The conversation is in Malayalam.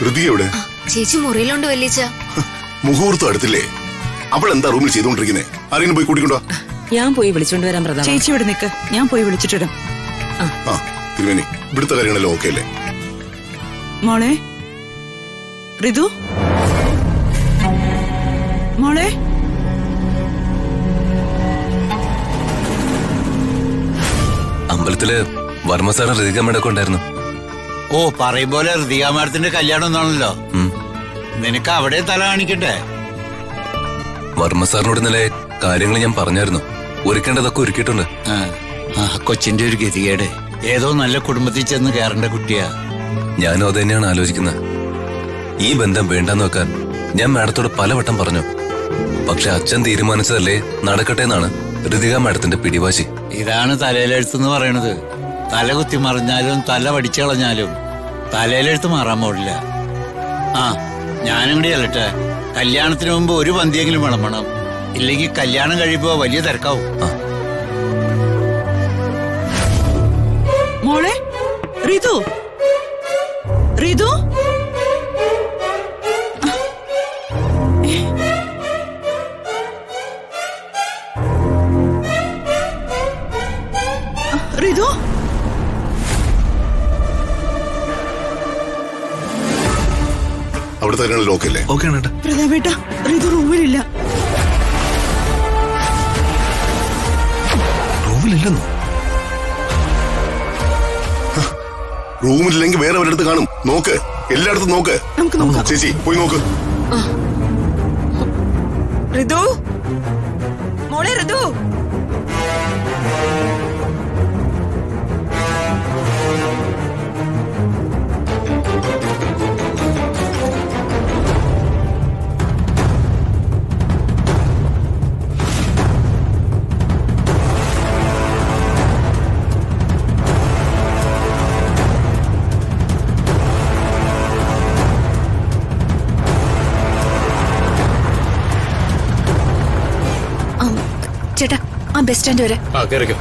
ഋതി എവിടെ? ചേച്ചി മുറിയിലുണ്ട് വല്യച്ച. മുഹൂർത്തം അടുത്തില്ലേ? അവളെന്താ റൂമിൽ ചെയ്തുകൊണ്ടിരിക്കുന്നേ? ആരെങ്കിലും പോയി കൂട്ടിക്കൊണ്ടോ? ഞാൻ പോയി വിളിച്ചോണ്ട് വരാൻ പ്രതാപ. ചേച്ചി ഇവിടെ നിക്ക്, ഞാൻ പോയി വിളിച്ചിട്ടിടാം. ആ തിരുവേനി, ഇവിടുത്തെ കാര്യങ്ങളെല്ലാം ഓക്കെ അല്ലേ? മോളെ ഋതു, മോളെ അമ്പലത്തില് വർമ്മ സാറും ഋതികമ്മയുടെ ഉണ്ടായിരുന്നു. ഓ, പറയും പോലെ ഋതിക മാഡത്തിന്റെ കല്യാണം ഒന്നാണല്ലോ. നിനക്ക് അവിടെ തല കാണിക്കട്ടെ. വർമ്മ സാറിനോട് ഇന്നലെ കാര്യങ്ങൾ ഞാൻ പറഞ്ഞായിരുന്നു. ഒരുക്കേണ്ടതൊക്കെ ഒരുക്കിയിട്ടുണ്ട്. കൊച്ചിന്റെ ഒരു ഗതികേട്. ഏതോ നല്ല കുടുംബത്തിൽ ചെന്ന് കയറേണ്ട കുട്ടിയാ. ഞാനും അത് തന്നെയാണ് ആലോചിക്കുന്നത്. ഈ ബന്ധം വേണ്ടെന്ന് വെക്കാൻ ഞാൻ മാഡത്തോട് പലവട്ടം പറഞ്ഞു. പക്ഷെ അച്ഛൻ തീരുമാനിച്ചതല്ലേ നടക്കട്ടെ എന്നാണ് ഋതിക മാഡത്തിന്റെ പിടിവാശി. ഇതാണ് തലയിലെഴുത്തെന്ന് പറയണത്. തല കുത്തി മറിഞ്ഞാലും തല വടിച്ചു കളഞ്ഞാലും തലയിലെഴുത്ത് മാറാൻ പോടില്ല. ആ, ഞാനും കൂടി അല്ലട്ടെ. കല്യാണത്തിന് മുമ്പ് ഒരു പന്തിയെങ്കിലും വിളമ്പണം. ഇല്ലെങ്കിൽ കല്യാണം കഴിയുമ്പോ വലിയ തിരക്കാവും. മോളെ ഋതു, ഋതു, ഋതു, അവിടുത്തെ കാര്യങ്ങളിൽ ഓക്കെ അല്ലേ? ഓക്കെ ആണ്. പ്രതാപേട്ട, ഋതു റൂമിലില്ല. റൂമിലില്ലെന്നോ? റൂമിലില്ലെങ്കിൽ വേറെ ഒരിടത്ത് കാണും. നോക്ക്, എല്ലായിടത്തും നോക്ക്. നമുക്ക് നോക്കാം. ചേച്ചി പോയി നോക്ക്. ഋതു, മോളെ ഋതു. ചേട്ടാ, ആ ബസ് സ്റ്റാൻഡ് വരെ. ആ കേറിക്കോ.